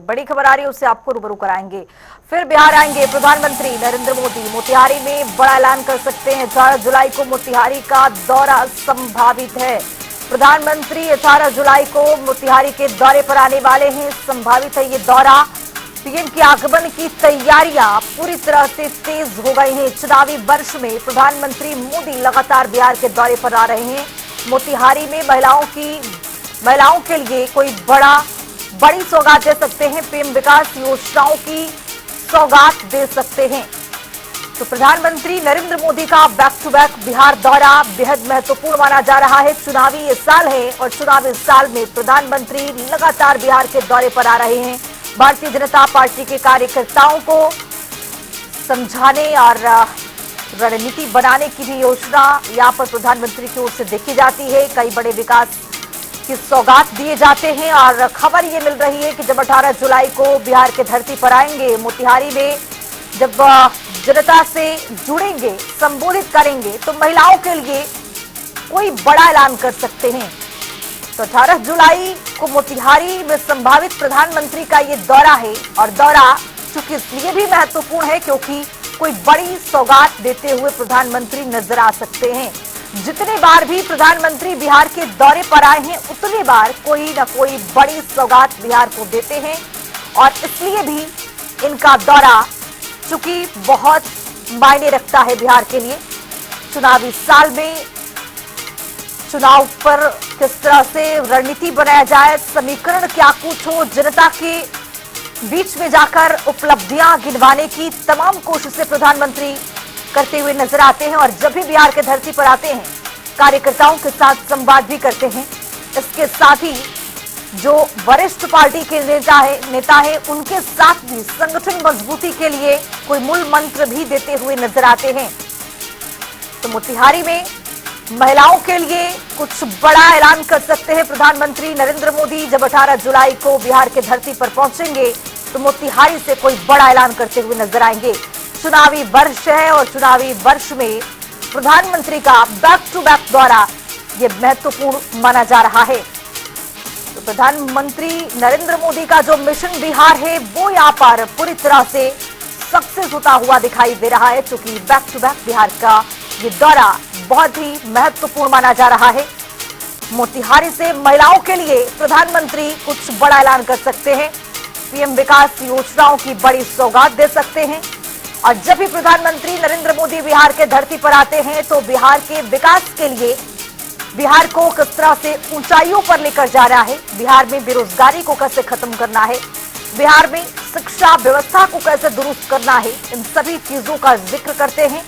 बड़ी खबर आ रही है, उससे आपको रूबरू कराएंगे। फिर बिहार आएंगे प्रधानमंत्री नरेंद्र मोदी। मोतिहारी में बड़ा ऐलान कर सकते हैं। 18 जुलाई को मोतिहारी का दौरा संभावित है। प्रधानमंत्री 18 जुलाई को मोतिहारी के दौरे पर आने वाले हैं। संभावित है ये दौरा। पीएम के आगमन की तैयारियां पूरी तरह से तेज हो गई हैं। चुनावी वर्ष में प्रधानमंत्री मोदी लगातार बिहार के दौरे पर आ रहे हैं। मोतिहारी में महिलाओं के लिए कोई बड़ी सौगात दे सकते हैं। पीएम विकास योजनाओं की सौगात दे सकते हैं। तो प्रधानमंत्री नरेंद्र मोदी का बैक टू बैक बिहार दौरा बेहद महत्वपूर्ण माना जा रहा है। चुनावी ये साल है और चुनावी साल में प्रधानमंत्री लगातार बिहार के दौरे पर आ रहे हैं। भारतीय जनता पार्टी के कार्यकर्ताओं को समझाने और रणनीति बनाने की भी योजना यहां पर प्रधानमंत्री की ओर से देखी जाती है। कई बड़े विकास की सौगात दिए जाते हैं और खबर ये मिल रही है कि जब 18 जुलाई को बिहार के धरती पर आएंगे, मोतिहारी में जब जनता से जुड़ेंगे, संबोधित करेंगे, तो महिलाओं के लिए कोई बड़ा ऐलान कर सकते हैं। तो 18 जुलाई को मोतिहारी में संभावित प्रधानमंत्री का ये दौरा है और दौरा चूंकि इसलिए भी महत्वपूर्ण है क्योंकि कोई बड़ी सौगात देते हुए प्रधानमंत्री नजर आ सकते हैं। जितने बार भी प्रधानमंत्री बिहार के दौरे पर आए हैं, उतने बार कोई न कोई बड़ी सौगात बिहार को देते हैं और इसलिए भी इनका दौरा चूंकि बहुत मायने रखता है बिहार के लिए। चुनावी साल में चुनाव पर किस तरह से रणनीति बनाया जाए, समीकरण क्या कुछ हो, जनता के बीच में जाकर उपलब्धियां गिनवाने की तमाम कोशिशें प्रधानमंत्री करते हुए नजर आते हैं और जब भी बिहार के धरती पर आते हैं कार्यकर्ताओं के साथ संवाद भी करते हैं। इसके साथ ही जो वरिष्ठ पार्टी के नेता है उनके साथ भी संगठन मजबूती के लिए कोई मूल मंत्र भी देते हुए नजर आते हैं। तो मोतिहारी में महिलाओं के लिए कुछ बड़ा ऐलान कर सकते हैं प्रधानमंत्री नरेंद्र मोदी। जब 18 जुलाई को बिहार के धरती पर पहुंचेंगे तो मोतिहारी से कोई बड़ा ऐलान करते हुए नजर आएंगे। चुनावी वर्ष है और चुनावी वर्ष में प्रधानमंत्री का बैक टू बैक दौरा ये महत्वपूर्ण माना जा रहा है। तो प्रधानमंत्री नरेंद्र मोदी का जो मिशन बिहार है वो यहाँ पर पूरी तरह से सक्सेस होता हुआ दिखाई दे रहा है, क्योंकि बैक टू बैक बिहार का ये दौरा बहुत ही महत्वपूर्ण माना जा रहा है। मोतिहारी से महिलाओं के लिए प्रधानमंत्री कुछ बड़ा ऐलान कर सकते हैं। पीएम विकास योजनाओं की बड़ी सौगात दे सकते हैं और जब भी प्रधानमंत्री नरेंद्र मोदी बिहार के धरती पर आते हैं तो बिहार के विकास के लिए बिहार को किस तरह से ऊंचाइयों पर लेकर जा रहा है, बिहार में बेरोजगारी को कैसे खत्म करना है, बिहार में शिक्षा व्यवस्था को कैसे दुरुस्त करना है, इन सभी चीजों का जिक्र करते हैं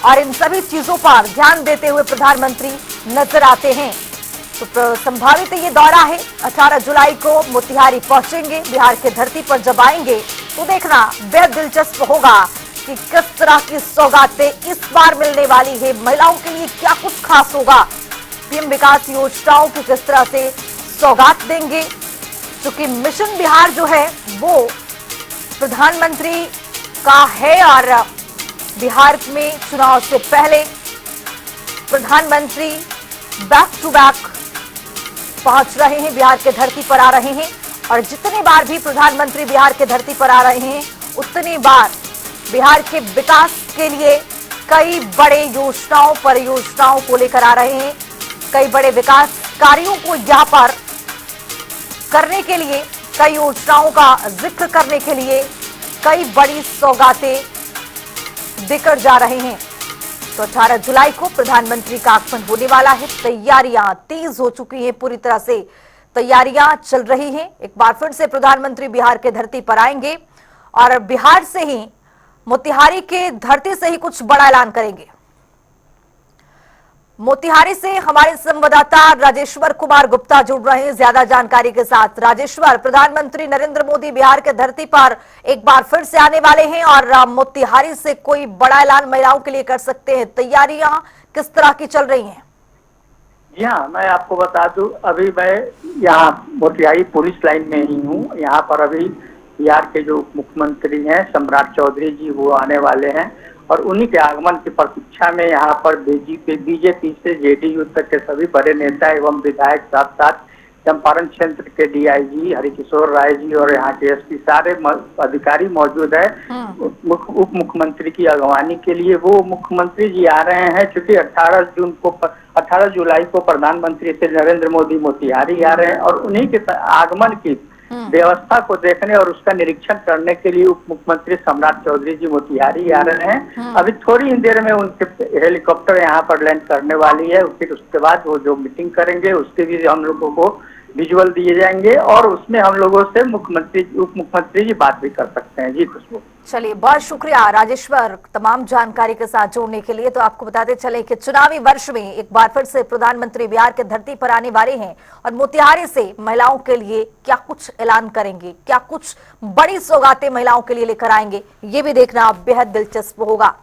और इन सभी चीजों पर ध्यान देते हुए प्रधानमंत्री नजर आते हैं। तो संभावित ये दौरा है। 18 जुलाई को मोतिहारी पहुंचेंगे। बिहार के धरती पर जब आएंगे तो देखना बेहद दिलचस्प होगा कि किस तरह की सौगातें इस बार मिलने वाली है। महिलाओं के लिए क्या कुछ खास होगा, पीएम विकास योजनाओं की किस तरह से सौगात देंगे, क्योंकि मिशन बिहार जो है वो प्रधानमंत्री का है और बिहार में चुनाव से पहले प्रधानमंत्री बैक टू बैक पहुंच रहे हैं, बिहार के धरती पर आ रहे हैं और जितने बार भी प्रधानमंत्री बिहार के धरती पर आ रहे हैं उतनी बार बिहार के विकास के लिए कई बड़े परियोजनाओं को लेकर आ रहे हैं। कई बड़े विकास कार्यों को यहाँ पर करने के लिए, कई योजनाओं का जिक्र करने के लिए कई बड़ी सौगातें देकर जा रहे हैं। तो 18 जुलाई को प्रधानमंत्री का आगमन होने वाला है। तैयारियां तेज हो चुकी हैं, पूरी तरह से तैयारियां चल रही हैं। एक बार फिर से प्रधानमंत्री बिहार के धरती पर आएंगे और बिहार से ही, मोतिहारी के धरती से ही कुछ बड़ा ऐलान करेंगे। मोतिहारी से हमारे संवाददाता राजेश्वर कुमार गुप्ता जुड़ रहे हैं ज्यादा जानकारी के साथ। राजेश्वर, प्रधानमंत्री नरेंद्र मोदी बिहार के धरती पर एक बार फिर से आने वाले हैं और मोतिहारी से कोई बड़ा ऐलान महिलाओं के लिए कर सकते हैं। तैयारियां किस तरह की चल रही हैं? जी हाँ, मैं आपको बता दूं, अभी मैं यहाँ मोतिहारी पुलिस लाइन में ही हूँ। यहाँ पर अभी बिहार के जो मुख्यमंत्री हैं सम्राट चौधरी जी, वो आने वाले हैं और उन्हीं के आगमन की प्रतीक्षा में यहाँ पर बीजेपी से जेडीयू तक के सभी बड़े नेता एवं विधायक साथ साथ चंपारण क्षेत्र के डीआईजी हरिकिशोर राय जी और यहाँ के एसपी सारे अधिकारी मौजूद है। उप मुख्यमंत्री की अगवानी के लिए वो मुख्यमंत्री जी आ रहे हैं, क्योंकि 18 जुलाई को प्रधानमंत्री श्री नरेंद्र मोदी मोतिहारी आ रहे हैं और उन्हीं के आगमन की व्यवस्था को देखने और उसका निरीक्षण करने के लिए उप मुख्यमंत्री सम्राट चौधरी जी मोतिहारी आ रहे हैं। अभी थोड़ी ही देर में उनके हेलीकॉप्टर यहाँ पर लैंड करने वाली है। फिर उसके बाद वो जो मीटिंग करेंगे उसके भी हम लोगों को विजुअल दिए जाएंगे और उसमें हम लोगों से उप मुख्यमंत्री जी बात भी कर सकते हैं। जी खुशबू। चलिए, बहुत शुक्रिया राजेश्वर तमाम जानकारी के साथ जोड़ने के लिए। तो आपको बताते चले कि चुनावी वर्ष में एक बार फिर से प्रधानमंत्री बिहार के धरती पर आने वाले हैं और मोतिहारी से महिलाओं के लिए क्या कुछ ऐलान करेंगे, क्या कुछ बड़ी सौगातें महिलाओं के लिए लेकर आएंगे, ये भी देखना बेहद दिलचस्प होगा।